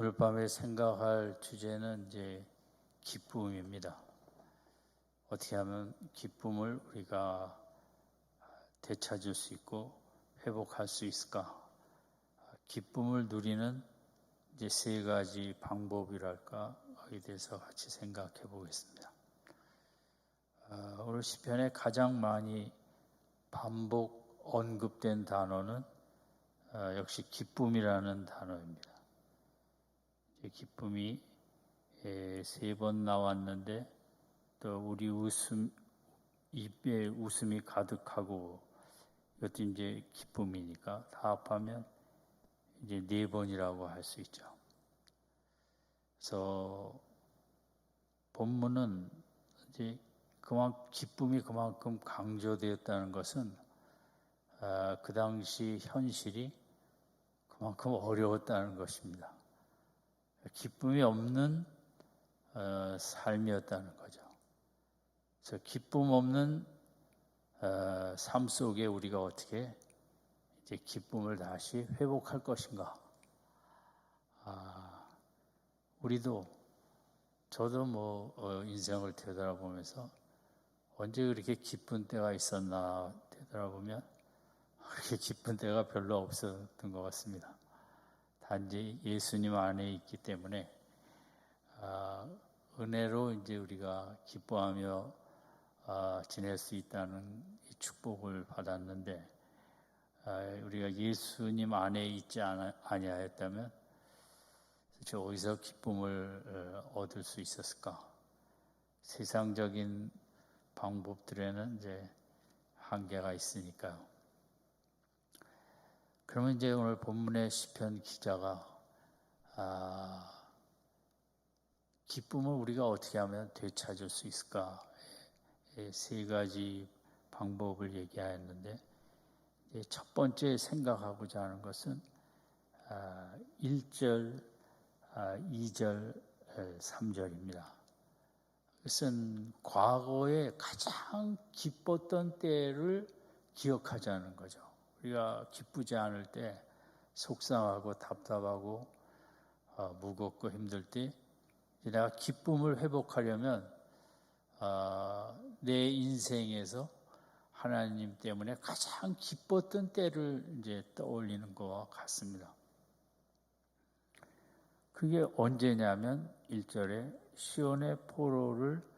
오늘 밤에 생각할 주제는 이제 기쁨입니다. 어떻게 하면 기쁨을 우리가 되찾을 수 있고 회복할 수 있을까? 기쁨을 누리는 이제 세 가지 방법이랄까에 대해서 같이 생각해 보겠습니다. 오늘 시편에 가장 많이 반복 언급된 단어는 역시 기쁨이라는 단어입니다. 기쁨이 세 번 나왔는데 또 우리 입에 웃음이 가득하고 이것도 이제 기쁨이니까 다 합하면 이제 4번이라고 할 수 있죠. 그래서 본문은 이제 기쁨이 그만큼 강조되었다는 것은 그 당시 현실이 그만큼 어려웠다는 것입니다. 기쁨이 없는 삶이었다는 거죠. 그래서 기쁨 없는 삶 속에 우리가 어떻게 이제 기쁨을 다시 회복할 것인가? 저도 인생을 되돌아보면서 언제 그렇게 기쁜 때가 있었나 되돌아보면 그렇게 기쁜 때가 별로 없었던 것 같습니다. 단지 예수님 안에 있기 때문에 은혜로 이제 우리가 기뻐하며 지낼 수 있다는 이 축복을 받았는데 우리가 예수님 안에 있지 아니하였다면 도대체 어디서 기쁨을 얻을 수 있었을까? 세상적인 방법들에는 이제 한계가 있으니까요. 그러면 이제 오늘 본문의 시편 기자가 기쁨을 우리가 어떻게 하면 되찾을 수 있을까? 세 가지 방법을 얘기하였는데 첫 번째 생각하고자 하는 것은 1절, 2절, 3절입니다. 그것은 과거에 가장 기뻤던 때를 기억하자는 거죠. 우리가 기쁘지 않을 때 속상하고 답답하고 무겁고 힘들 때 내가 기쁨을 회복하려면 내 인생에서 하나님 때문에 가장 기뻤던 때를 이제 떠올리는 것과 같습니다. 그게 언제냐면 1절에 시온의 포로를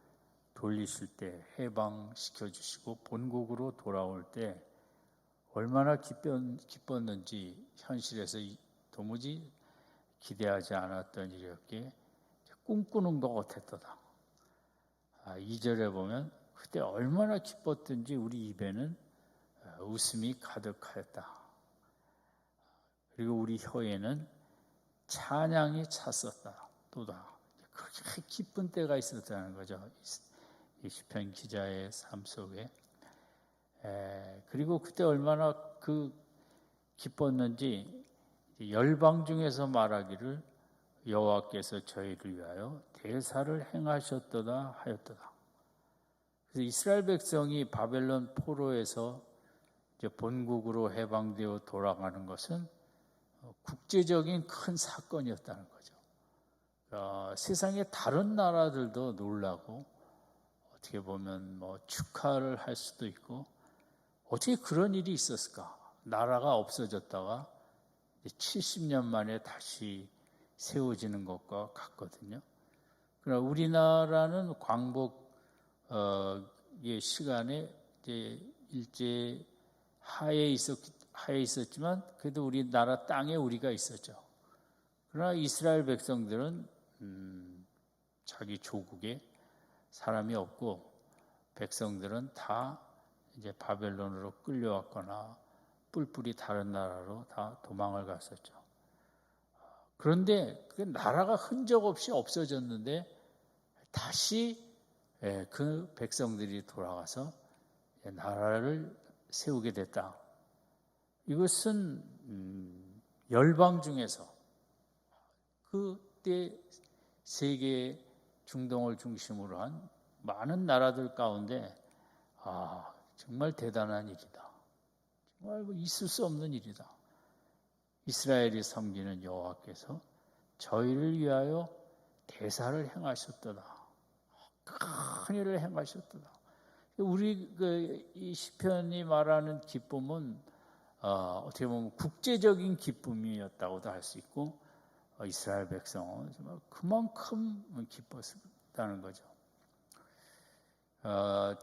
돌리실 때 해방시켜 주시고 본국으로 돌아올 때 얼마나 기뻤는지 현실에서 도무지 기대하지 않았던 일이었기에 꿈꾸는 것 같았다. 2절에 보면 그때 얼마나 기뻤든지 우리 입에는 웃음이 가득하였다. 그리고 우리 혀에는 찬양이 찼었다. 또다. 그렇게 기쁜 때가 있었다는 거죠. 이 시편 기자의 삶 속에. 그리고 그때 얼마나 기뻤는지 열방 중에서 말하기를 여호와께서 저희를 위하여 대사를 행하셨도다 하였도다. 그래서 이스라엘 백성이 바벨론 포로에서 이제 본국으로 해방되어 돌아가는 것은 국제적인 큰 사건이었다는 거죠. 세상의 다른 나라들도 놀라고 어떻게 보면 축하를 할 수도 있고 어떻게 그런 일이 있었을까? 나라가 없어졌다가 70년 만에 다시 세워지는 것과 같거든요. 그러나 우리나라는 광복의 시간에 이제 일제 하에 있었지만 그래도 우리나라 땅에 우리가 있었죠. 그러나 이스라엘 백성들은 자기 조국에 사람이 없고 백성들은 다 이제 바벨론으로 끌려왔거나 뿔뿔이 다른 나라로 다 도망을 갔었죠. 그런데 그 나라가 흔적 없이 없어졌는데 다시 그 백성들이 돌아가서 나라를 세우게 됐다. 이것은 열방 중에서 그때 세계 중동을 중심으로 한 많은 나라들 가운데 정말 대단한 일이다. 정말 있을 수 없는 일이다. 이스라엘이 섬기는 여호와께서 저희를 위하여 대사를 행하셨도다. 큰 일을 행하셨도다. 우리 이 시편이 말하는 기쁨은 어떻게 보면 국제적인 기쁨이었다고도 할 수 있고, 이스라엘 백성은 정말 그만큼 기뻤다는 거죠.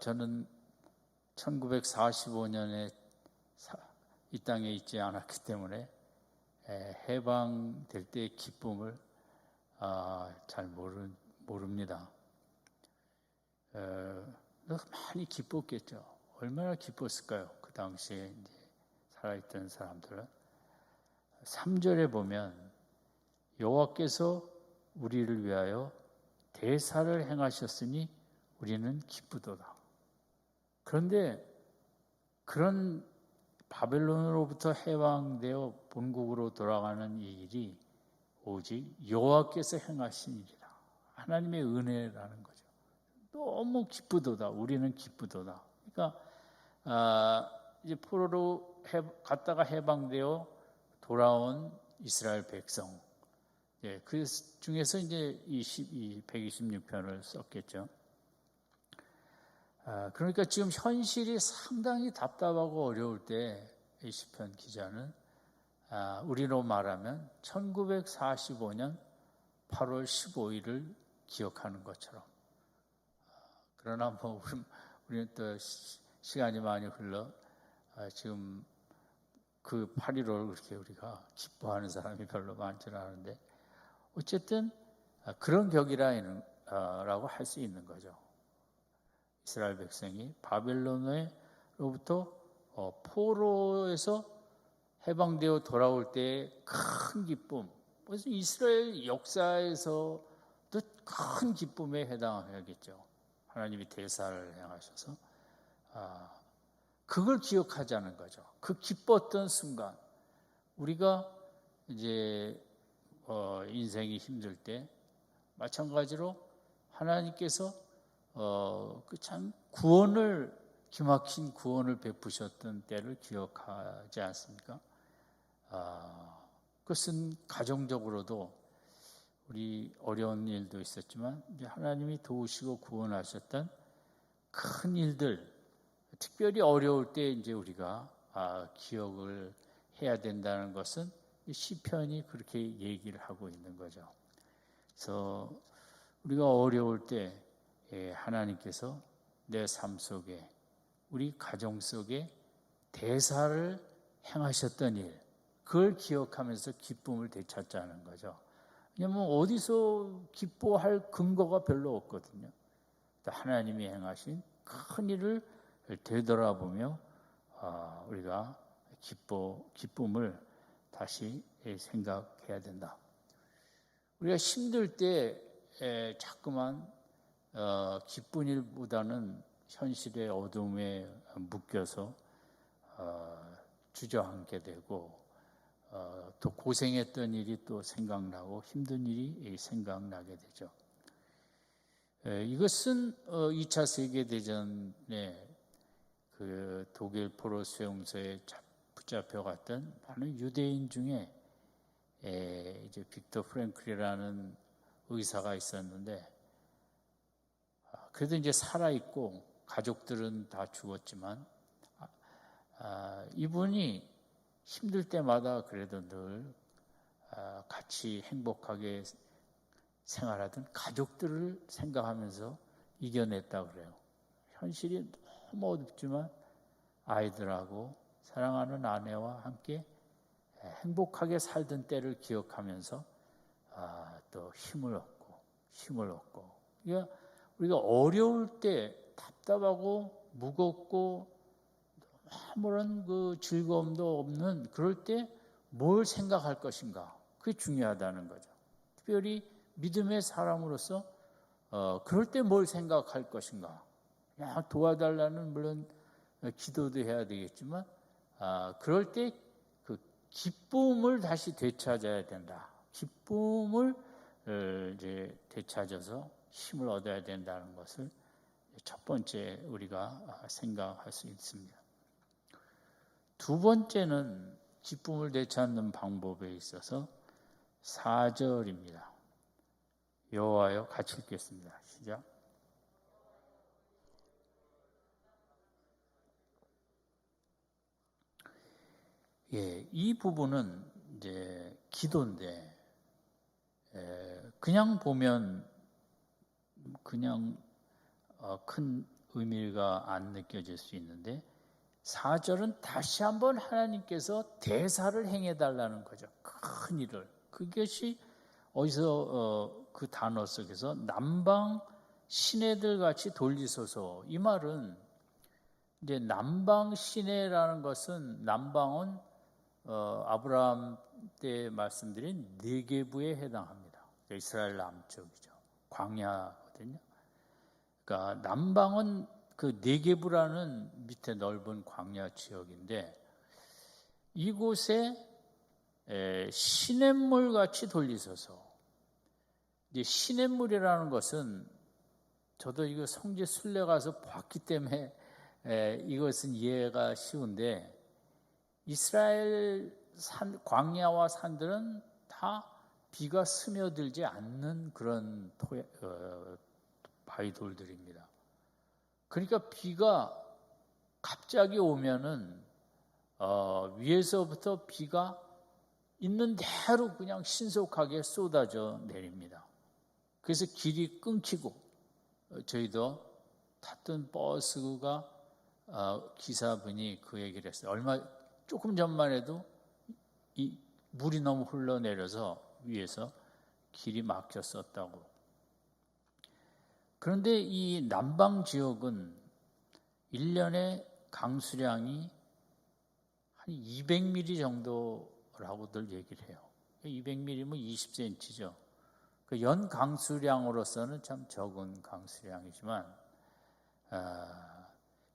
저는 1945년에 이 땅에 있지 않았기 때문에 해방될 때의 기쁨을 잘 모릅니다. 많이 기뻤겠죠. 얼마나 기뻤을까요? 그 당시에 이제 살아있던 사람들은. 3절에 보면 여호와께서 우리를 위하여 대사를 행하셨으니 우리는 기쁘도다. 그런데 그런 바벨론으로부터 해방되어 본국으로 돌아가는 이 일이 오직 여호와께서 행하신 일이다. 하나님의 은혜라는 거죠. 너무 기쁘도다. 우리는 기쁘도다. 그러니까 이제 포로로 갔다가 해방되어 돌아온 이스라엘 백성, 그 중에서 이제 이 126편을 썼겠죠. 그러니까 지금 현실이 상당히 답답하고 어려울 때 이 시편 기자는 우리로 말하면 1945년 8월 15일을 기억하는 것처럼, 그러나 뭐 우리는 또 시간이 많이 흘러 지금 그 8.15를 그렇게 우리가 기뻐하는 사람이 별로 많지는 않은데, 어쨌든 그런 격이라고 할 수 있는 거죠. 이스라엘 백성이 바벨론으로부터 포로에서 해방되어 돌아올 때의 큰 기쁨, 그래서 이스라엘 역사에서도 큰 기쁨에 해당하겠죠. 하나님이 대사를 행하셔서 그걸 기억하자는 거죠. 그 기뻤던 순간, 우리가 이제 인생이 힘들 때 마찬가지로 하나님께서 그 참 기막힌 구원을 베푸셨던 때를 기억하지 않습니까? 그것은 가정적으로도 우리 어려운 일도 있었지만 이제 하나님이 도우시고 구원하셨던 큰 일들, 특별히 어려울 때 이제 우리가 기억을 해야 된다는 것은 시편이 그렇게 얘기를 하고 있는 거죠. 그래서 우리가 어려울 때 하나님께서 내 삶 속에, 우리 가정 속에 대사를 행하셨던 일, 그걸 기억하면서 기쁨을 되찾자는 거죠. 왜냐하면 어디서 기뻐할 근거가 별로 없거든요. 하나님이 행하신 큰 일을 되돌아보며 우리가 기쁨을 다시 생각해야 된다. 우리가 힘들 때 자꾸만 기쁜 일보다는 현실의 어둠에 묶여서 주저앉게 되고, 또 고생했던 일이 또 생각나고 힘든 일이 생각나게 되죠. 이것은 2차 세계대전에 그 독일 포로 수용소에 붙잡혀갔던 많은 유대인 중에 이제 빅터 프랭클이라는 의사가 있었는데, 그래도 이제 살아있고 가족들은 다 죽었지만 이분이 힘들 때마다 그래도 늘 같이 행복하게 생활하던 가족들을 생각하면서 이겨냈다 그래요. 현실이 너무 어둡지만 아이들하고 사랑하는 아내와 함께 행복하게 살던 때를 기억하면서 또 힘을 얻고. 그러니까 우리가 어려울 때 답답하고 무겁고 아무런 그 즐거움도 없는 그럴 때 뭘 생각할 것인가, 그게 중요하다는 거죠. 특별히 믿음의 사람으로서 그럴 때 뭘 생각할 것인가. 그냥 도와달라는 물론 기도도 해야 되겠지만 그럴 때 그 기쁨을 다시 되찾아야 된다. 기쁨을 이제 되찾아서 힘을 얻어야 된다는 것을 첫 번째 우리가 생각할 수 있습니다. 두 번째는 기쁨을 되찾는 방법에 있어서 4절입니다. 여호와여, 같이 읽겠습니다. 시작. 예, 이 부분은 이제 기도인데, 그냥 보면 그냥 큰 의미가 안 느껴질 수 있는데, 4절은 다시 한번 하나님께서 대사를 행해달라는 거죠. 큰 일을. 그것이 어디서 그 단어 속에서 남방 시내들 같이 돌리소서. 이 말은 이제 남방 시내라는 것은, 남방은 아브라함 때 말씀드린 네게부에 해당합니다. 이스라엘 남쪽이죠. 광야거든요. 그러니까 남방은 그 네게부라는 밑에 넓은 광야 지역인데, 이곳에 시냇물 같이 돌리소서. 이제 시냇물이라는 것은, 저도 이거 성지 순례 가서 봤기 때문에 이것은 이해가 쉬운데, 이스라엘 광야와 산들은 다 비가 스며들지 않는 그런 바위돌들입니다. 그러니까 비가 갑자기 오면은 위에서부터 비가 있는 대로 그냥 신속하게 쏟아져 내립니다. 그래서 길이 끊기고, 저희도 탔던 버스가 기사분이 그 얘기를 했어요. 조금 전만 해도 이 물이 너무 흘러내려서 위에서 길이 막혔었다고. 그런데 이 남방 지역은 1년에 강수량이 한 200mm 정도라고들 얘기를 해요. 200mm면 20cm죠. 연 강수량으로서는 참 적은 강수량이지만,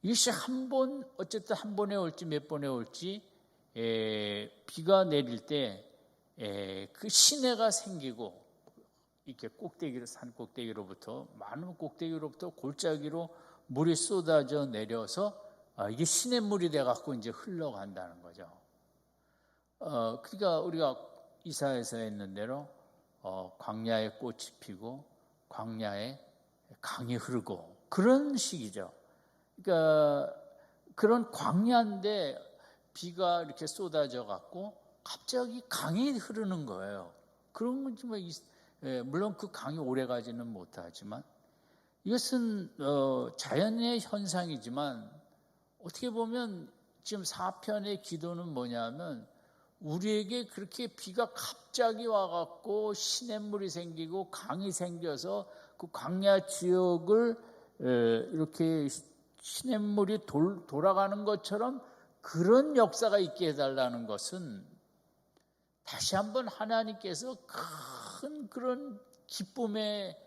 이것이 어쨌든 한 번에 올지 몇 번에 올지, 비가 내릴 때 그 시내가 생기고, 이렇게 산 꼭대기로부터, 많은 꼭대기로부터 골짜기로 물이 쏟아져 내려서 이게 시냇물이 돼갖고 이제 흘러간다는 거죠. 그러니까 우리가 이사야에서 했는 대로 광야에 꽃이 피고 광야에 강이 흐르고 그런 식이죠. 그러니까 그런 광야인데 비가 이렇게 쏟아져 갖고 갑자기 강이 흐르는 거예요. 그런 건 정말 물론 그 강이 오래 가지는 못하지만, 이것은 자연의 현상이지만, 어떻게 보면 지금 4편의 기도는 뭐냐면, 우리에게 그렇게 비가 갑자기 와갖고 시냇물이 생기고 강이 생겨서 그 광야 지역을 이렇게 시냇물이 돌아가는 것처럼 그런 역사가 있게 해달라는 것은, 다시 한번 하나님께서 큰 그런 기쁨의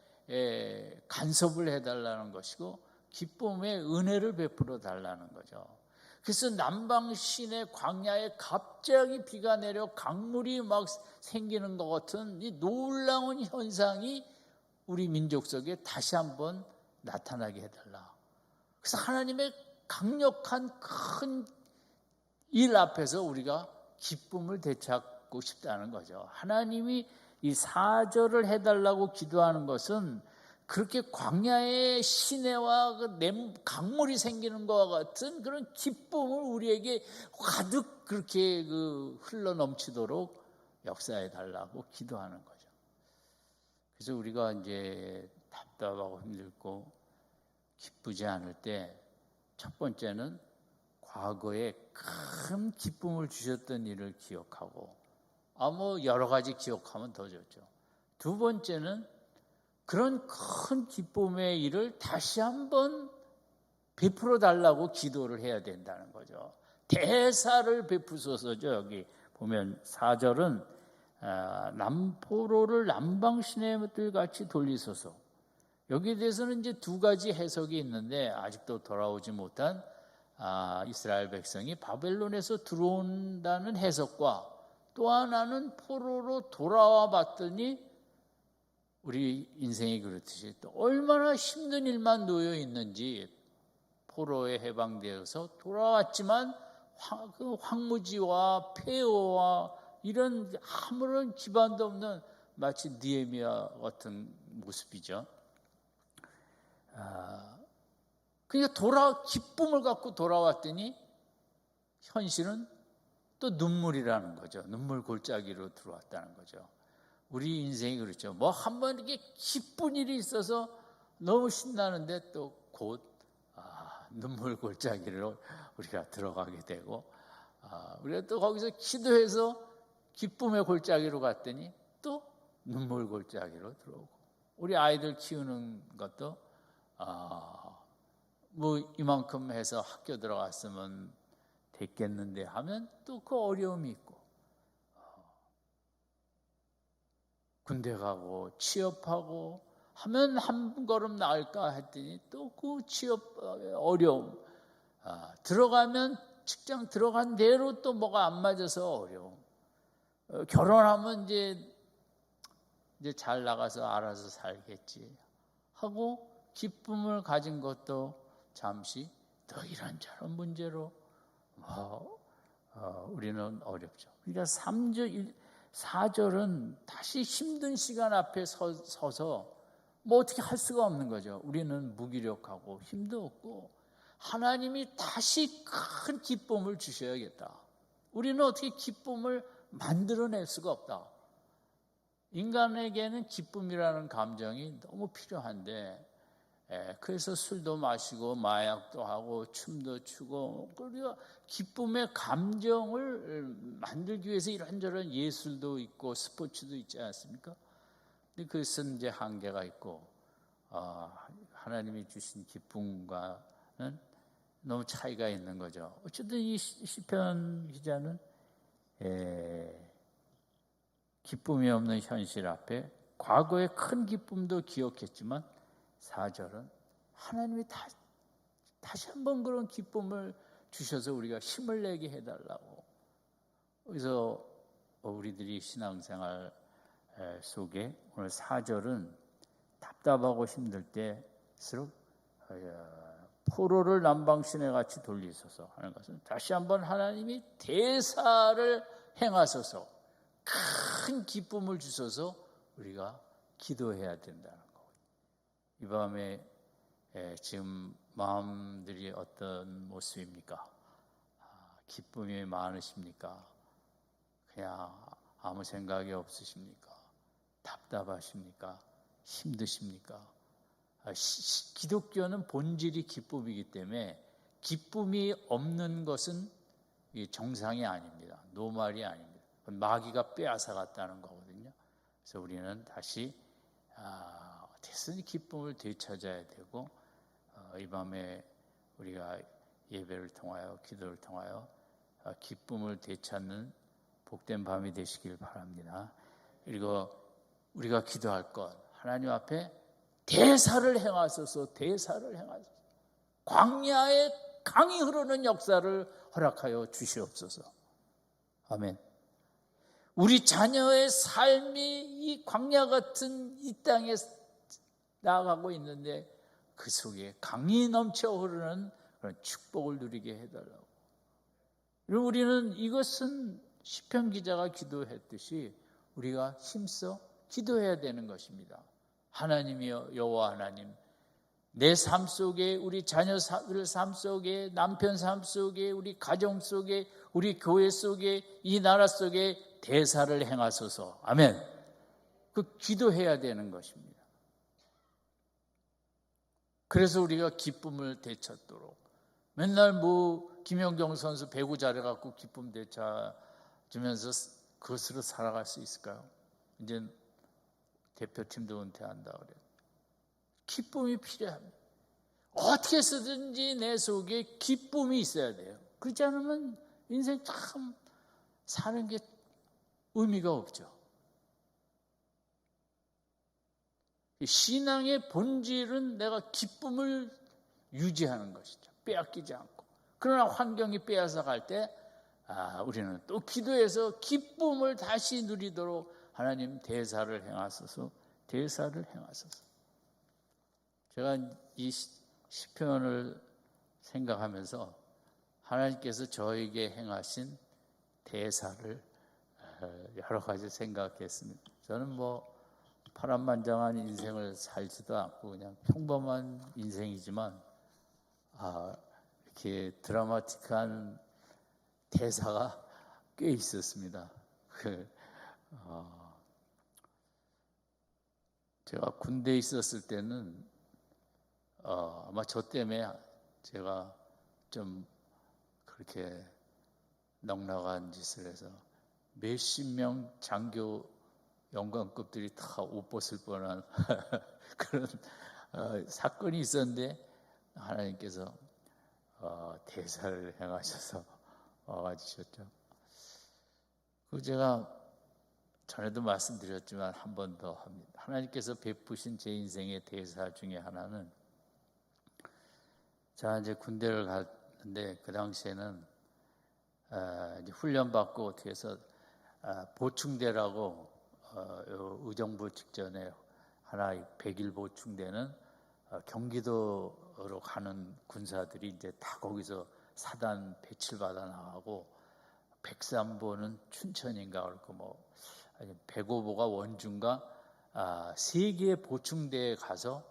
간섭을 해달라는 것이고, 기쁨의 은혜를 베풀어 달라는 거죠. 그래서 남방 시내 광야에 갑자기 비가 내려 강물이 막 생기는 것 같은 이 놀라운 현상이 우리 민족 속에 다시 한번 나타나게 해달라. 그래서 하나님의 강력한 큰 일 앞에서 우리가 기쁨을 되찾고 싶다는 거죠. 하나님이 이 4절을 해달라고 기도하는 것은 그렇게 광야의 시내와 강물이 생기는 것과 같은 그런 기쁨을 우리에게 가득 그렇게 흘러 넘치도록 역사해 달라고 기도하는 거죠. 그래서 우리가 이제 답답하고 힘들고 기쁘지 않을 때, 첫 번째는 과거에 큰 기쁨을 주셨던 일을 기억하고, 여러 가지 기억하면 더 좋죠. 두 번째는 그런 큰 기쁨의 일을 다시 한번 베풀어 달라고 기도를 해야 된다는 거죠. 대사를 베푸소서죠. 여기 보면 4절은 포로를 남방 시내들 같이 돌리소서. 여기에 대해서는 이제 두 가지 해석이 있는데, 아직도 돌아오지 못한 이스라엘 백성이 바벨론에서 들어온다는 해석과, 또 하나는 포로로 돌아와 봤더니 우리 인생이 그렇듯이 또 얼마나 힘든 일만 놓여 있는지, 포로에 해방되어서 돌아왔지만 그 황무지와 폐허와 이런 아무런 기반도 없는 마치 느헤미야 같은 모습이죠. 그러니까 기쁨을 갖고 돌아왔더니 현실은 또 눈물이라는 거죠. 눈물 골짜기로 들어왔다는 거죠. 우리 인생이 그렇죠. 뭐 한번 이렇게 기쁜 일이 있어서 너무 신나는데 또 곧 눈물 골짜기로 우리가 들어가게 되고, 우리가 또 거기서 기도해서 기쁨의 골짜기로 갔더니 또 눈물 골짜기로 들어오고, 우리 아이들 키우는 것도 뭐 이만큼 해서 학교 들어갔으면 됐겠는데 하면 또 그 어려움이 있고, 군대 가고 취업하고 하면 한 걸음 나을까 했더니 또 그 취업 어려움, 들어가면 직장 들어간 대로 또 뭐가 안 맞아서 어려움, 결혼하면 이제 잘 나가서 알아서 살겠지 하고 기쁨을 가진 것도 잠시 또 이런저런 문제로 우리는 어렵죠. 그러니까 4절은 다시 힘든 시간 앞에 서서 뭐 어떻게 할 수가 없는 거죠. 우리는 무기력하고 힘도 없고 하나님이 다시 큰 기쁨을 주셔야겠다. 우리는 어떻게 기쁨을 만들어낼 수가 없다. 인간에게는 기쁨이라는 감정이 너무 필요한데, 그래서 술도 마시고 마약도 하고 춤도 추고, 그리고 기쁨의 감정을 만들기 위해서 이런저런 예술도 있고 스포츠도 있지 않습니까? 근데 그것은 이제 한계가 있고, 하나님이 주신 기쁨과는 너무 차이가 있는 거죠. 어쨌든 이 시편 기자는 기쁨이 없는 현실 앞에 과거의 큰 기쁨도 기억했지만 4절은 하나님이 다시 한번 그런 기쁨을 주셔서 우리가 힘을 내게 해달라고. 그래서 우리들이 신앙생활 속에 오늘 4절은 답답하고 힘들 때일수록 포로를 남방신에 같이 돌리소서 하는 것은 다시 한번 하나님이 대사를 행하소서 큰 기쁨을 주셔서 우리가 기도해야 된다는 거. 이 밤에 지금 마음들이 어떤 모습입니까? 기쁨이 많으십니까? 그냥 아무 생각이 없으십니까? 답답하십니까? 힘드십니까? 기독교는 본질이 기쁨이기 때문에 기쁨이 없는 것은 정상이 아닙니다. 노말이 아닙니다. 마귀가 빼앗아갔다는 거거든요. 그래서 우리는 다시 어떻게든 기쁨을 되찾아야 되고, 이 밤에 우리가 예배를 통하여 기도를 통하여 기쁨을 되찾는 복된 밤이 되시길 바랍니다. 그리고 우리가 기도할 것, 하나님 앞에 대사를 행하소서, 대사를 행하소서. 광야에 강이 흐르는 역사를 허락하여 주시옵소서. 아멘. 우리 자녀의 삶이 이 광야 같은 이 땅에 나아가고 있는데 그 속에 강이 넘쳐 흐르는 그런 축복을 누리게 해달라고. 그리고 우리는 이것은 시편 기자가 기도했듯이 우리가 힘써 기도해야 되는 것입니다. 하나님이여, 여호와 하나님, 내 삶 속에, 우리 자녀들 삶 속에, 남편 삶 속에, 우리 가정 속에, 우리 교회 속에, 이 나라 속에 대사를 행하소서. 아멘. 그 기도해야 되는 것입니다. 그래서 우리가 기쁨을 되찾도록 맨날 김연경 선수 배구 잘해갖고 기쁨 되찾으면서 그것으로 살아갈 수 있을까요? 이제 대표팀도 은퇴한다 그래요. 기쁨이 필요합니다. 어떻게 해서든지 내 속에 기쁨이 있어야 돼요. 그렇지 않으면 인생 참 사는 게 의미가 없죠. 신앙의 본질은 내가 기쁨을 유지하는 것이죠. 빼앗기지 않고. 그러나 환경이 빼앗아 갈 때 우리는 또 기도해서 기쁨을 다시 누리도록 하나님 대사를 행하소서, 대사를 행하소서. 제가 이 시편을 생각하면서 하나님께서 저에게 행하신 대사를 여러 가지 생각했습니다. 저는 뭐 파란만장한 인생을 살지도 않고 그냥 평범한 인생이지만 이렇게 드라마틱한 대사가 꽤 있었습니다. 제가 군대에 있었을 때는 아마 저 때문에 제가 좀 그렇게 넉넉한 짓을 해서 몇십 명 장교 영관급들이 다 옷 벗을 뻔한 그런 사건이 있었는데 하나님께서 대사를 행하셔서 와주셨죠. 그 제가 전에도 말씀드렸지만 한 번 더 합니다. 하나님께서 베푸신 제 인생의 대사 중에 하나는, 제가 이제 군대를 갔는데 그 당시에는 이제 훈련 받고 어떻게 해서 보충대라고 의정부 직전에 하나 100일 보충대는 경기도로 가는 군사들이 이제 다 거기서 사단 배치를 받아 나가고 103보는 춘천인가 그렇고 뭐 105보가 원주인가 세 개의 보충대에 가서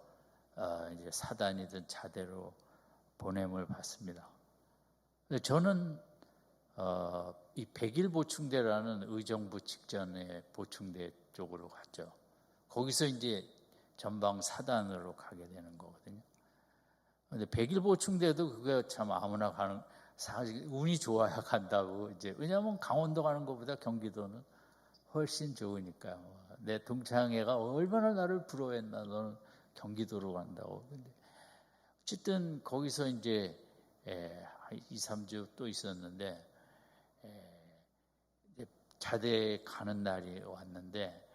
이제 사단이든 자대로 보냄을 받습니다. 저는 이 100일 보충대라는 의정부 직전의 보충대 쪽으로 갔죠. 거기서 이제 전방 사단으로 가게 되는 거거든요. 근데 100일 보충대도 그게 참 아무나 가는, 사실 운이 좋아야 간다고. 이제 왜냐하면 강원도 가는 것보다 경기도는 훨씬 좋으니까요. 내 동창회가 얼마나 나를 부러워했나, 너는 경기도로 간다고. 근데 어쨌든 거기서 이제 2, 3주 또 있었는데 자대에 가는 날이 왔는데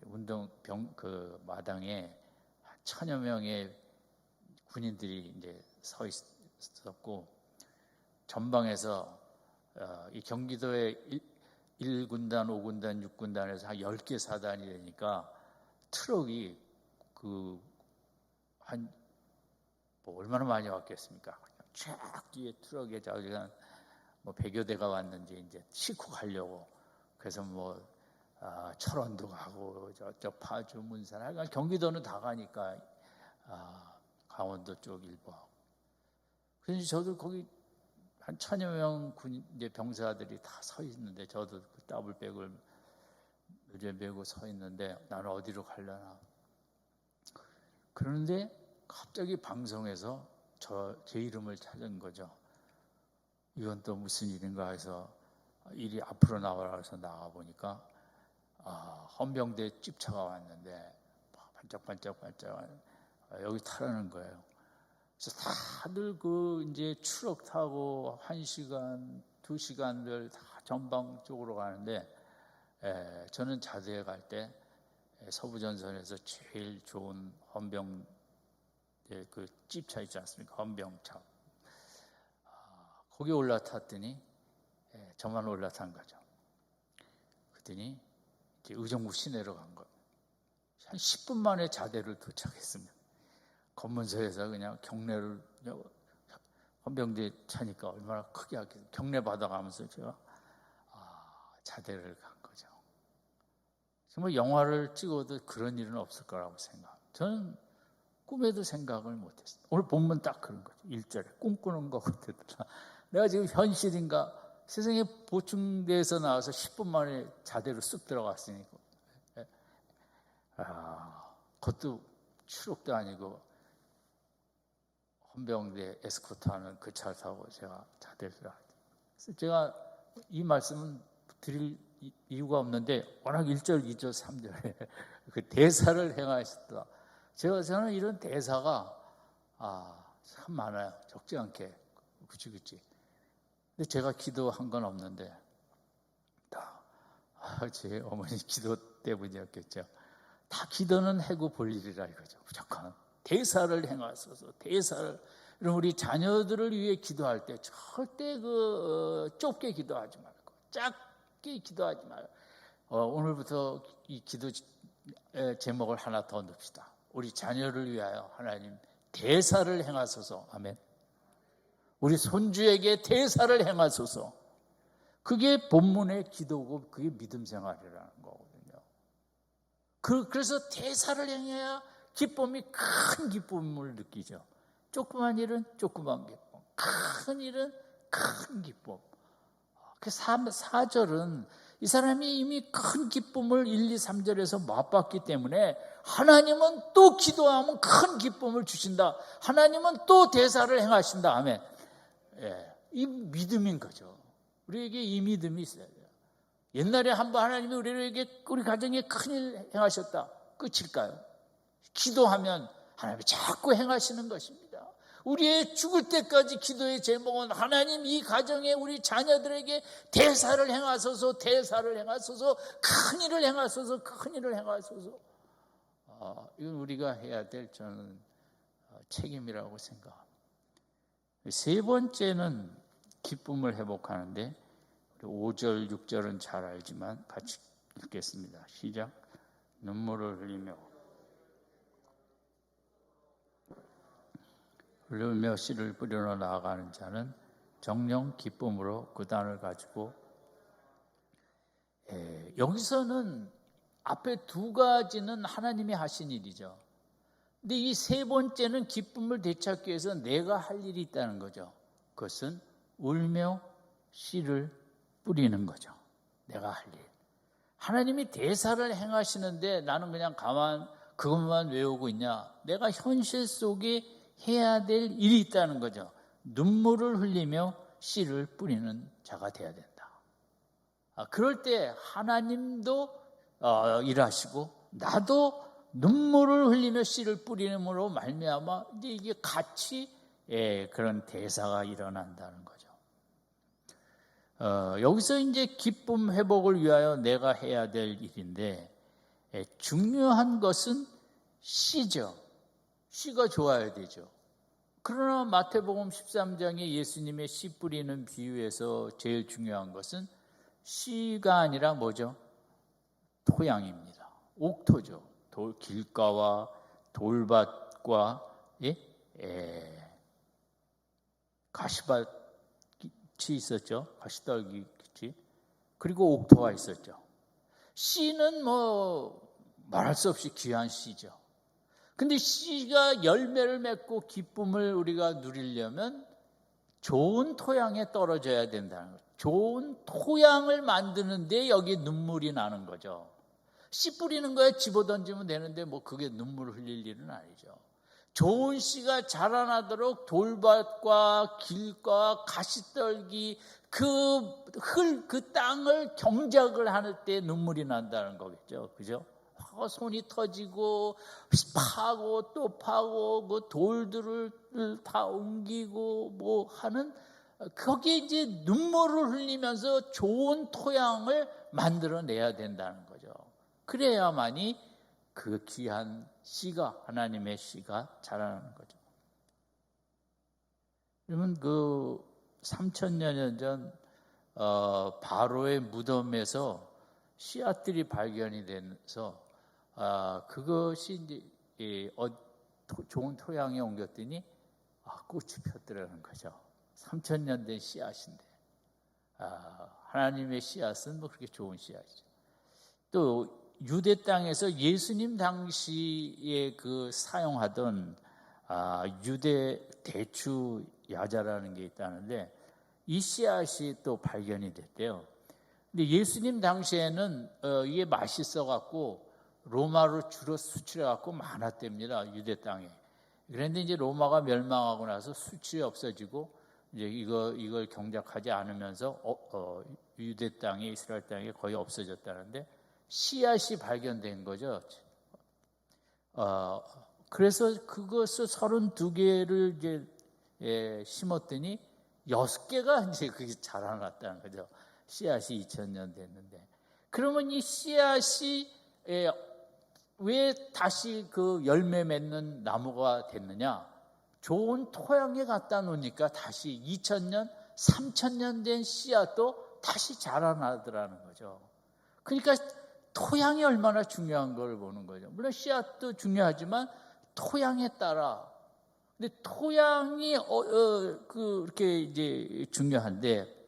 운동병 그 마당에 1000여 명의 군인들이 이제 서 있었고, 전방에서 이 경기도의 1군단, 5군단, 6군단에서 한 10개 사단이 되니까 트럭이 뭐 얼마나 많이 왔겠습니까? 쫙 뒤에 트럭에 자기가 뭐 100여 대가 왔는지 이제 싣고 가려고. 그래서 뭐 철원도 가고 저쪽 파주, 문산, 하여간 경기도는 다 가니까 강원도 쪽 일부 하고. 그래서 저도 거기 한 1000여 명 군 이제 병사들이 다 서 있는데, 저도 그 더블백을 이제 메고 서 있는데 나는 어디로 가려나. 그런데 갑자기 방송에서 제 이름을 찾은 거죠. 이건 또 무슨 일인가 해서 일이 앞으로 나와라 해서 나가 보니까 헌병대 집차가 왔는데 반짝반짝반짝 여기 타라는 거예요. 그래서 다들 그 이제 추럭 타고 1시간, 2시간들 다 전방 쪽으로 가는데, 저는 자대에 갈 때 서부전선에서 제일 좋은 헌병 그 집차 있지 않습니까? 헌병차. 거기 올라탔더니 저만 올라탄 거죠. 그랬더니 이제 의정부 시내로 간 거예요. 한 10분 만에 자대를 도착했습니다. 검문소에서 그냥 경례를, 헌병대 차니까 얼마나 크게 하겠어요. 경례 받아가면서 제가 자대를 간 거죠. 정말 영화를 찍어도 그런 일은 없을 거라고 생각합니다. 저는 꿈에도 생각을 못했어요. 오늘 본문 딱 그런 거죠. 1절에 꿈꾸는 것 같았더라. 내가 지금 현실인가? 세상에 보충대에서 나와서 10분 만에 자대로 쑥 들어갔으니까. 그것도 추록도 아니고 헌병대 에스코트하는 그 차를 타고 제가 자대를 들어갔죠. 제가 이 말씀은 드릴 이유가 없는데, 워낙 1절, 2절, 3절에 그 대사를 행하셨다. 저는 이런 대사가 참 많아요. 적지 않게. 그치. 근데 제가 기도한 건 없는데 다 제 어머니 기도 때문이었겠죠. 다 기도는 해고 볼 일이라 이거죠. 무조건 대사를 행하소서. 대사를. 우리 자녀들을 위해 기도할 때 절대 좁게 기도하지 말고 작게 기도하지 말고, 오늘부터 이 기도 제목을 하나 더 넣읍시다. 우리 자녀를 위하여 하나님 대사를 행하소서. 아멘. 우리 손주에게 대사를 행하소서. 그게 본문의 기도고 그게 믿음 생활이라는 거거든요. 그래서 대사를 행해야 기쁨이 큰 기쁨을 느끼죠. 조그만 일은 조그만 기쁨, 큰 일은 큰 기쁨. 그 4절은 이 사람이 이미 큰 기쁨을 1, 2, 3절에서 맛봤기 때문에 하나님은 또 기도하면 큰 기쁨을 주신다. 하나님은 또 대사를 행하신다. 아멘. 예, 이 믿음인 거죠. 우리에게 이 믿음이 있어야 돼요. 옛날에 한번 하나님이 우리 가정에 큰일 행하셨다. 끝일까요? 기도하면 하나님이 자꾸 행하시는 것입니다. 우리의 죽을 때까지 기도의 제목은 하나님 이 가정에 우리 자녀들에게 대사를 행하소서, 대사를 행하소서, 큰일을 행하소서, 큰일을 행하소서. 이건 우리가 해야 될 저는 책임이라고 생각합니다. 세 번째는 기쁨을 회복하는데 5절, 6절은 잘 알지만 같이 읽겠습니다. 시작. 눈물을 흘리며 씨를 뿌리러 나아가는 자는 정령 기쁨으로 그 단을 가지고 여기서는 앞에 두 가지는 하나님이 하신 일이죠. 근데 이 세 번째는 기쁨을 되찾기 위해서 내가 할 일이 있다는 거죠. 그것은 울며 씨를 뿌리는 거죠. 내가 할 일. 하나님이 대사를 행하시는데 나는 그냥 그것만 외우고 있냐? 내가 현실 속에 해야 될 일이 있다는 거죠. 눈물을 흘리며 씨를 뿌리는 자가 되어야 된다. 그럴 때 하나님도 일하시고 나도 눈물을 흘리며 씨를 뿌리므로 말미암아 이제 이게 같이 그런 대사가 일어난다는 거죠. 여기서 이제 기쁨 회복을 위하여 내가 해야 될 일인데 중요한 것은 씨죠. 씨가 좋아야 되죠. 그러나 마태복음 13장에 예수님의 씨 뿌리는 비유에서 제일 중요한 것은 씨가 아니라 뭐죠? 토양입니다. 옥토죠. 길가와 돌밭과 가시밭이 있었죠. 가시떨기지. 그리고 옥토가 있었죠. 씨는 말할 수 없이 귀한 씨죠. 근데 씨가 열매를 맺고 기쁨을 우리가 누리려면 좋은 토양에 떨어져야 된다는 거죠. 좋은 토양을 만드는데 여기 눈물이 나는 거죠. 씨 뿌리는 거에 집어던지면 되는데 그게 눈물을 흘릴 일은 아니죠. 좋은 씨가 자라나도록 돌밭과 길과 가시떨기 그 땅을 경작을 할 때 눈물이 난다는 거겠죠. 그죠? 손이 터지고 파고 또 파고 그 돌들을 다 옮기고 하는 거기에 이제 눈물을 흘리면서 좋은 토양을 만들어내야 된다는 거죠. 그래야만이 그 귀한 씨가 하나님의 씨가 자라나는 거죠. 그러면 3000년 전 바로의 무덤에서 씨앗들이 발견이 돼서 그것이 이제 좋은 토양에 옮겼더니 꽃이 폈더라는 거죠. 3000년 된 씨앗인데 하나님의 씨앗은 그렇게 좋은 씨앗이죠. 또 유대 땅에서 예수님 당시에 사용하던 유대 대추 야자라는 게 있다는데 이 씨앗이 또 발견이 됐대요. 근데 예수님 당시에는 이게 맛있어갖고 로마로 주로 수출해갖고 많았답니다. 유대 땅에. 그런데 이제 로마가 멸망하고 나서 수출이 없어지고 이제 이걸 경작하지 않으면서 유대 땅에 이스라엘 땅에 거의 없어졌다는데 씨앗이 발견된 거죠. 그래서 그것을 32개를 이제 심었더니 6개가 이제 그게 자라났다는 거죠. 씨앗이 2000년 됐는데. 그러면 이 씨앗이 왜 다시 그 열매 맺는 나무가 됐느냐? 좋은 토양에 갖다 놓으니까 다시 2000년, 3000년 된 씨앗도 다시 자라나더라는 거죠. 그러니까 토양이 얼마나 중요한 걸 보는 거죠. 물론 씨앗도 중요하지만 토양에 따라. 근데 토양이 그렇게 이제 중요한데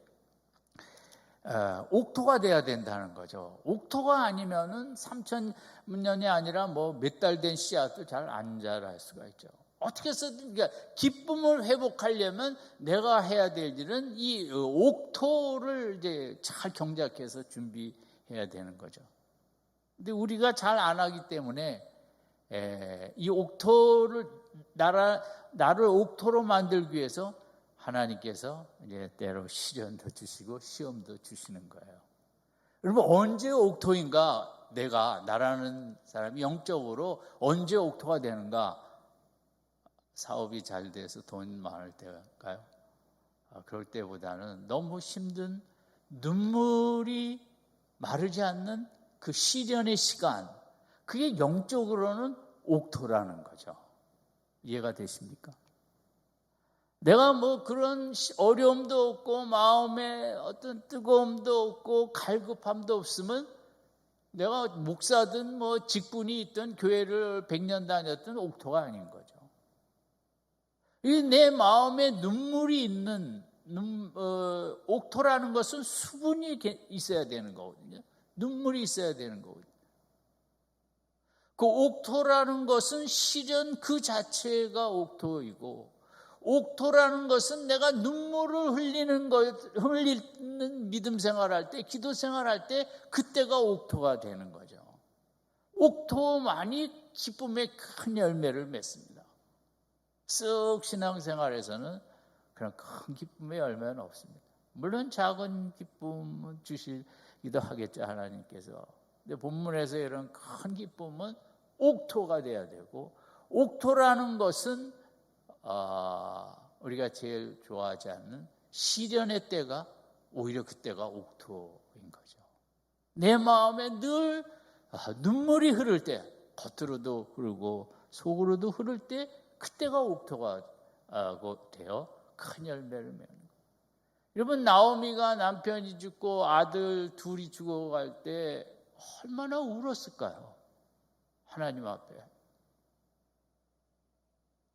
옥토가 돼야 된다는 거죠. 옥토가 아니면은 3,000년이 아니라 뭐 몇 달 된 씨앗도 잘 안 자랄 수가 있죠. 어떻게 해서든 그러니까 기쁨을 회복하려면 내가 해야 될 일은 이 옥토를 이제 잘 경작해서 준비해야 되는 거죠. 근데 우리가 잘 안 하기 때문에 이 옥토를 나를 옥토로 만들기 위해서 하나님께서 이제 때로 시련도 주시고 시험도 주시는 거예요. 여러분 언제 옥토인가? 나라는 사람이 영적으로 언제 옥토가 되는가? 사업이 잘 돼서 돈 많을 때일까요? 그럴 때보다는 너무 힘든 눈물이 마르지 않는 그 시련의 시간, 그게 영적으로는 옥토라는 거죠. 이해가 되십니까? 내가 뭐 그런 어려움도 없고 마음에 어떤 뜨거움도 없고 갈급함도 없으면 내가 목사든 뭐 직분이 있든 교회를 100년 다녔던 옥토가 아닌 거죠. 내 마음에 눈물이 있는 옥토라는 것은 수분이 있어야 되는 거거든요. 눈물이 있어야 되는 거거든요. 그 옥토라는 것은 시련 그 자체가 옥토이고, 옥토라는 것은 내가 눈물을 흘리는 믿음 생활할 때, 기도 생활할 때 그때가 옥토가 되는 거죠. 옥토만이 기쁨의 큰 열매를 맺습니다. 쓱 신앙생활에서는 그런 큰 기쁨의 열매는 없습니다. 물론 작은 기쁨은 주시기도 하겠죠, 하나님께서. 근데 본문에서 이런 큰 기쁨은 옥토가 돼야 되고, 옥토라는 것은 우리가 제일 좋아하지 않는 시련의 때가 오히려 그때가 옥토인 거죠. 내 마음에 늘 눈물이 흐를 때, 겉으로도 흐르고 속으로도 흐를 때 그때가 옥토가 되어 큰 열매를 맺는 거예요. 여러분 나오미가 남편이 죽고 아들 둘이 죽어갈 때 얼마나 울었을까요? 하나님 앞에.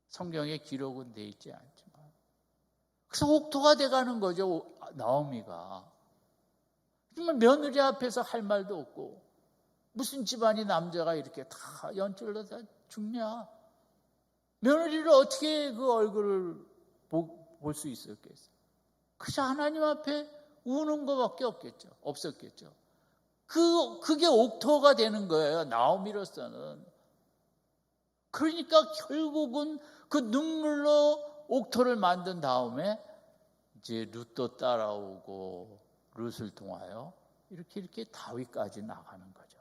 성경에 기록은 돼 있지 않지만. 그래서 옥토가 돼가는 거죠, 나오미가. 정말 며느리 앞에서 할 말도 없고, 무슨 집안이 남자가 이렇게 다 연줄로 다 죽냐? 며느리를 어떻게 그 얼굴을 볼 수 있었겠어요? 그저 하나님 앞에 우는 것밖에 없었겠죠. 그게 옥토가 되는 거예요, 나오미로서는. 그러니까 결국은 그 눈물로 옥토를 만든 다음에 이제 룻도 따라오고 룻을 통하여 이렇게 다윗까지 나가는 거죠.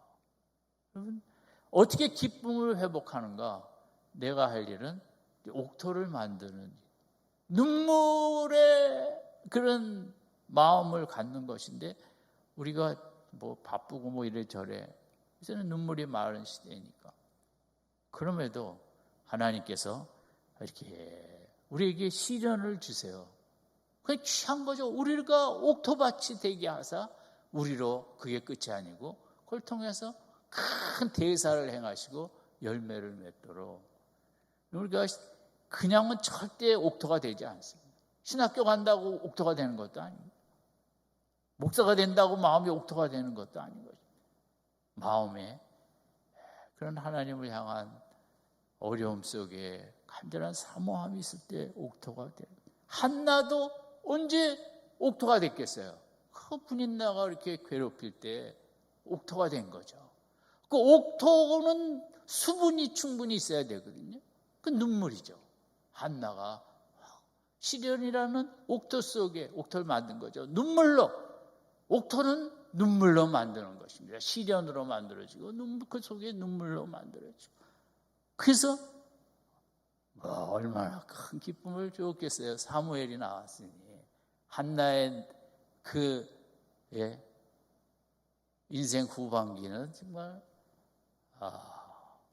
여러분 어떻게 기쁨을 회복하는가? 내가 할 일은 옥토를 만드는 눈물의 그런 마음을 갖는 것인데, 우리가 뭐 바쁘고 뭐 이래저래 이제는 눈물이 마른 시대니까. 그럼에도 하나님께서 이렇게 우리에게 시련을 주세요. 그게 귀한 거죠. 우리가 옥토밭이 되게 하사 우리로 그게 끝이 아니고 그걸 통해서 큰 대사를 행하시고 열매를 맺도록. 우리가 그냥은 절대 옥토가 되지 않습니다. 신학교 간다고 옥토가 되는 것도 아닙니다. 목사가 된다고 마음이 옥토가 되는 것도 아닌 거죠. 마음에 그런 하나님을 향한 어려움 속에 간절한 사모함이 있을 때 옥토가 돼요. 한나도 언제 옥토가 됐겠어요? 그 분인나가 이렇게 괴롭힐 때 옥토가 된 거죠. 그 옥토는 수분이 충분히 있어야 되거든요. 그 눈물이죠. 한나가 시련이라는 옥토 속에 옥토를 만든 거죠. 옥토는 눈물로 만드는 것입니다. 시련으로 만들어지고 그 속에 눈물로 만들어지고. 그래서 얼마나 큰 기쁨을 주었겠어요. 사무엘이 나왔으니 한나의 그 인생 후반기는 정말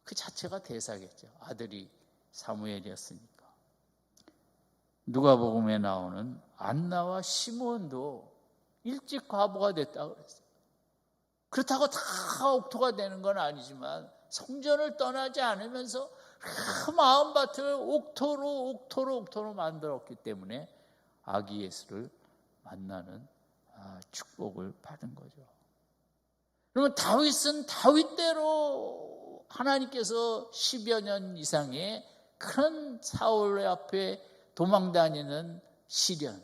그 자체가 대사겠죠. 아들이 사무엘이었으니까. 누가복음에 나오는 안나와 시몬도 일찍 과부가 됐다고 그랬어요. 그렇다고 다 옥토가 되는 건 아니지만 성전을 떠나지 않으면서 그 마음밭을 옥토로 만들었기 때문에 아기 예수를 만나는 축복을 받은 거죠. 그러면 다윗은 다윗대로 하나님께서 10여 년 이상의 큰 사울 앞에 도망다니는 시련,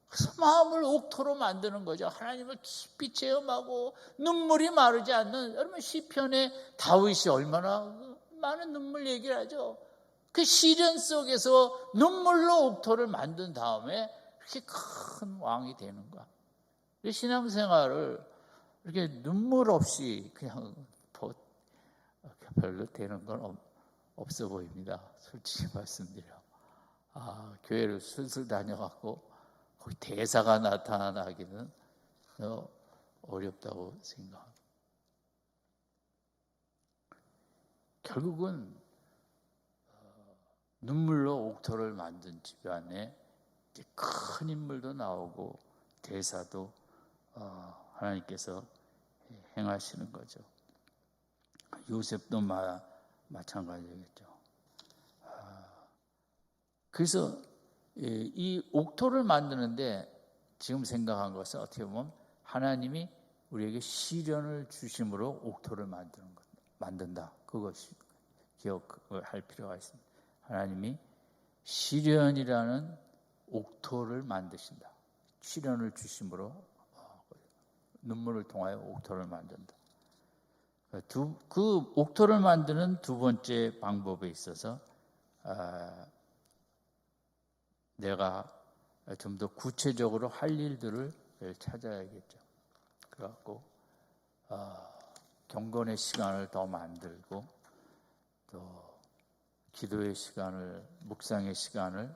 그래서 마음을 옥토로 만드는 거죠. 하나님을 깊이 체험하고 눈물이 마르지 않는, 여러분 시편에 다윗이 얼마나 많은 눈물 얘기를 하죠. 그 시련 속에서 눈물로 옥토를 만든 다음에 그렇게 큰 왕이 되는 거야. 신앙생활을 이렇게 눈물 없이 그냥 별로 되는 건 없어 보입니다. 솔직히 말씀드려. 교회를 슬슬 다녀갖고 거기 대사가 나타나기는 어렵다고 생각합니다. 결국은 눈물로 옥토를 만든 집안에 큰 인물도 나오고 대사도 하나님께서 행하시는 거죠. 요셉도 마찬가지겠죠. 그래서 이 옥토를 만드는데 지금 생각한 것은 어떻게 보면 하나님이 우리에게 시련을 주심으로 옥토를 만든다. 그것이 기억을 할 필요가 있습니다. 하나님이 시련이라는 옥토를 만드신다. 시련을 주심으로 눈물을 통하여 옥토를 만든다. 그 옥토를 만드는 두 번째 방법에 있어서 내가 좀 더 구체적으로 할 일들을 찾아야겠죠. 그래갖고 경건의 시간을 더 만들고 또 기도의 시간을, 묵상의 시간을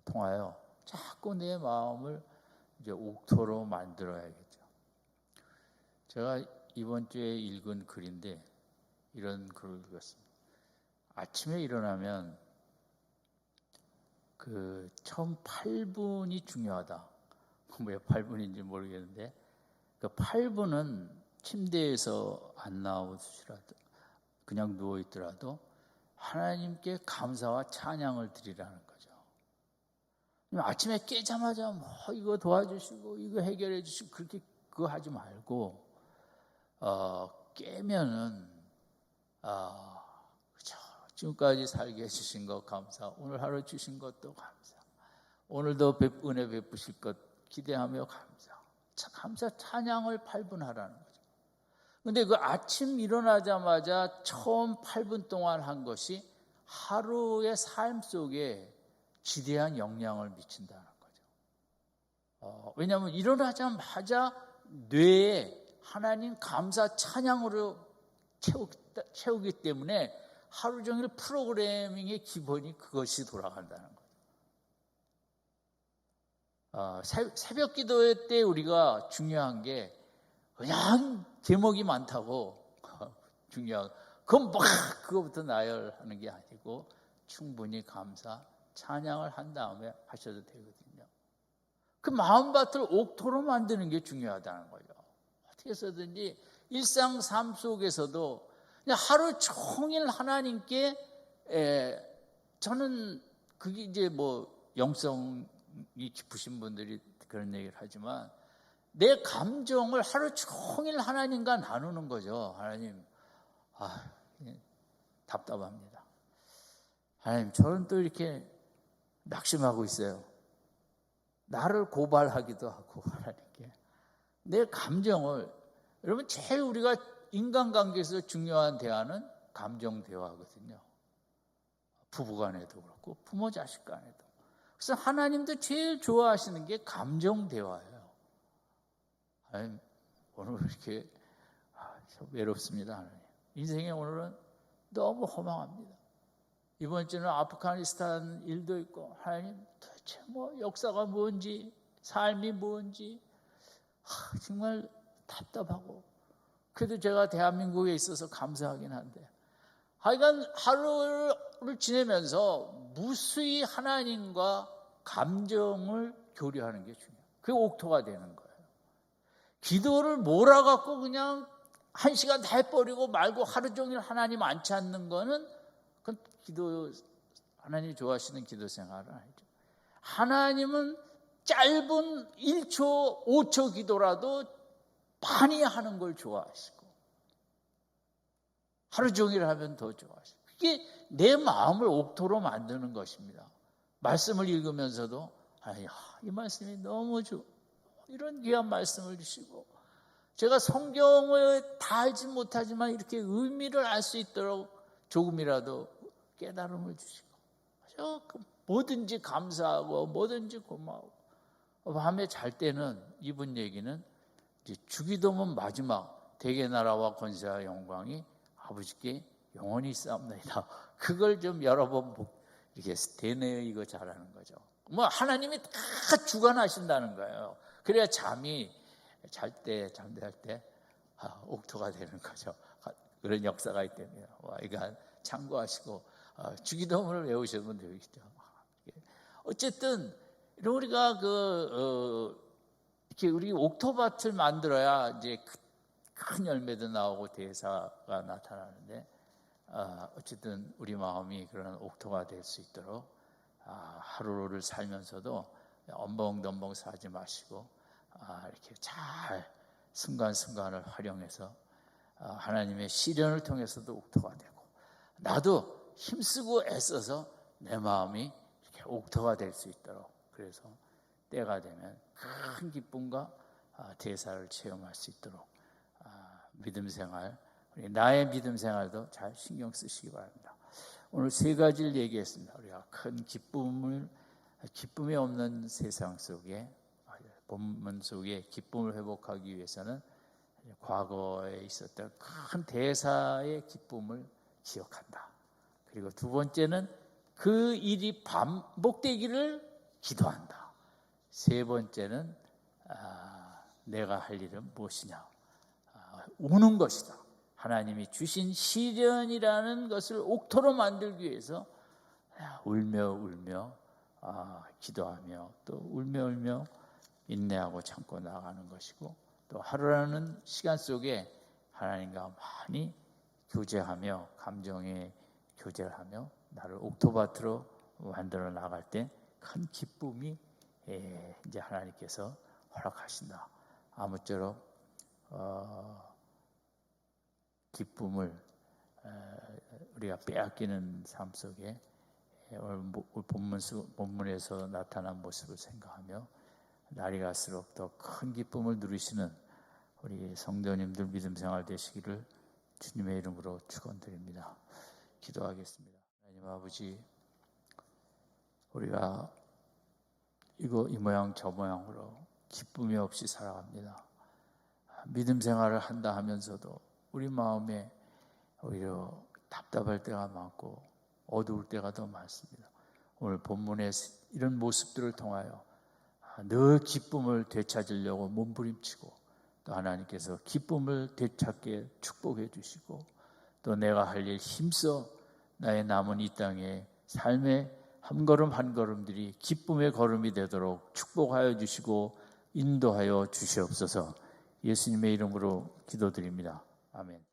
통하여 자꾸 내 마음을 이제 옥토로 만들어야겠죠. 제가 이번 주에 읽은 글인데 이런 글을 읽었습니다. 아침에 일어나면 그 처음 8분이 중요하다. 왜 8분인지 모르겠는데 그 8분은 침대에서 안 나오시라도 그냥 누워 있더라도 하나님께 감사와 찬양을 드리라는 거죠. 아침에 깨자마자 뭐 이거 도와주시고 이거 해결해 주시고 그렇게 그거 하지 말고 깨면은 그렇죠. 지금까지 살게 해주신 것 감사, 오늘 하루 주신 것도 감사, 오늘도 은혜 베푸실 것 기대하며 감사 찬양을 8분 하라는 거죠. 근데 그 아침 일어나자마자 처음 8분 동안 한 것이 하루의 삶 속에 지대한 영향을 미친다는 거죠. 왜냐하면 일어나자마자 뇌에 하나님 감사 찬양으로 채우기 때문에 하루 종일 프로그래밍의 기본이 그것이 돌아간다는 거죠. 새벽 기도 때 우리가 중요한 게 그냥 제목이 많다고 중요한 그건 막 그거부터 나열하는 게 아니고 충분히 감사 찬양을 한 다음에 하셔도 되거든요. 그 마음밭을 옥토로 만드는 게 중요하다는 거죠. 어떻게 해서든지 일상 삶 속에서도 그냥 하루 종일 하나님께 저는 그게 이제 뭐 영성이 깊으신 분들이 그런 얘기를 하지만 내 감정을 하루 종일 하나님과 나누는 거죠. 하나님, 답답합니다. 하나님, 저는 또 이렇게 낙심하고 있어요. 나를 고발하기도 하고 하나님께 내 감정을, 여러분 제일 우리가 인간관계에서 중요한 대화는 감정 대화거든요. 부부간에도 그렇고 부모 자식 간에도. 그래서 하나님도 제일 좋아하시는 게 감정 대화예요. 하나님, 오늘 이렇게 외롭습니다. 하나님. 인생의 오늘은 너무 허망합니다. 이번 주는 아프가니스탄 일도 있고 하나님 도대체 뭐 역사가 뭔지 삶이 뭔지 정말 답답하고 그래도 제가 대한민국에 있어서 감사하긴 한데 하여간 하루를 지내면서 무수히 하나님과 감정을 교류하는 게 중요해요. 그게 옥토가 되는 거예요. 기도를 몰아갖고 그냥 1시간 다 해버리고 말고 하루 종일 하나님 안 찾는 거는 그건 하나님이 좋아하시는 기도 생활은 아니죠. 하나님은 짧은 1초, 5초 기도라도 많이 하는 걸 좋아하시고 하루 종일 하면 더 좋아하시고 그게 내 마음을 옥토로 만드는 것입니다. 말씀을 읽으면서도 이 말씀이 너무 좋아. 이런 귀한 말씀을 주시고 제가 성경을 다 알지 못하지만 이렇게 의미를 알 수 있도록 조금이라도 깨달음을 주시고 뭐든지 감사하고 뭐든지 고마워. 밤에 잘 때는 이분 얘기는 이제 주기도문 마지막 대개 나라와 권세와 영광이 아버지께 영원히 있사옵나이다. 그걸 좀 여러 번 이렇게 되뇌어 이거 잘하는 거죠. 뭐 하나님이 다 주관하신다는 거예요. 그래야 잠이 잠잘 때 옥토가 되는 거죠. 그런 역사가 있다면 이거 참고하시고 주기도문을 외우시면 되겠죠. 어쨌든 우리가 이렇게 우리 옥토밭을 만들어야 이제 큰 열매도 나오고 대사가 나타나는데 어쨌든 우리 마음이 그런 옥토가 될 수 있도록 하루를 살면서도 엄벙덤벙 살지 마시고 이렇게 잘 순간순간을 활용해서 하나님의 시련을 통해서도 옥토가 되고 나도 힘쓰고 애써서 내 마음이 이렇게 옥토가 될 수 있도록 그래서 때가 되면 큰 기쁨과 대사를 체험할 수 있도록 믿음 생활, 나의 믿음 생활도 잘 신경 쓰시기 바랍니다. 오늘 세 가지를 얘기했습니다. 우리가 큰 기쁨이 없는 세상 속에 본문 속에 기쁨을 회복하기 위해서는 과거에 있었던 큰 대사의 기쁨을 기억한다. 그리고 두 번째는 그 일이 반복되기를 기도한다. 세 번째는 내가 할 일은 무엇이냐? 우는 것이다. 하나님이 주신 시련이라는 것을 옥토로 만들기 위해서 울며 기도하며 또 울며 인내하고 참고 나아가는 것이고 또 하루라는 시간 속에 하나님과 많이 교제하며 감정의 교제를 하며 나를 옥토밭으로 만들어 나갈 때 큰 기쁨이 이제 하나님께서 허락하신다. 아무쪼록 기쁨을 우리가 빼앗기는 삶 속에 오늘 본문에서 나타난 모습을 생각하며 날이 갈수록 더 큰 기쁨을 누리시는 우리 성도님들 믿음 생활 되시기를 주님의 이름으로 축원드립니다. 기도하겠습니다. 하나님 아버지, 우리가 이 모양 저 모양으로 기쁨이 없이 살아갑니다. 믿음 생활을 한다 하면서도 우리 마음에 오히려 답답할 때가 많고 어두울 때가 더 많습니다. 오늘 본문의 이런 모습들을 통하여 늘 기쁨을 되찾으려고 몸부림치고 또 하나님께서 기쁨을 되찾게 축복해 주시고 또 내가 할 일 힘써 나의 남은 이 땅에 삶의 한 걸음 한 걸음들이 기쁨의 걸음이 되도록 축복하여 주시고 인도하여 주시옵소서. 예수님의 이름으로 기도드립니다. 아멘.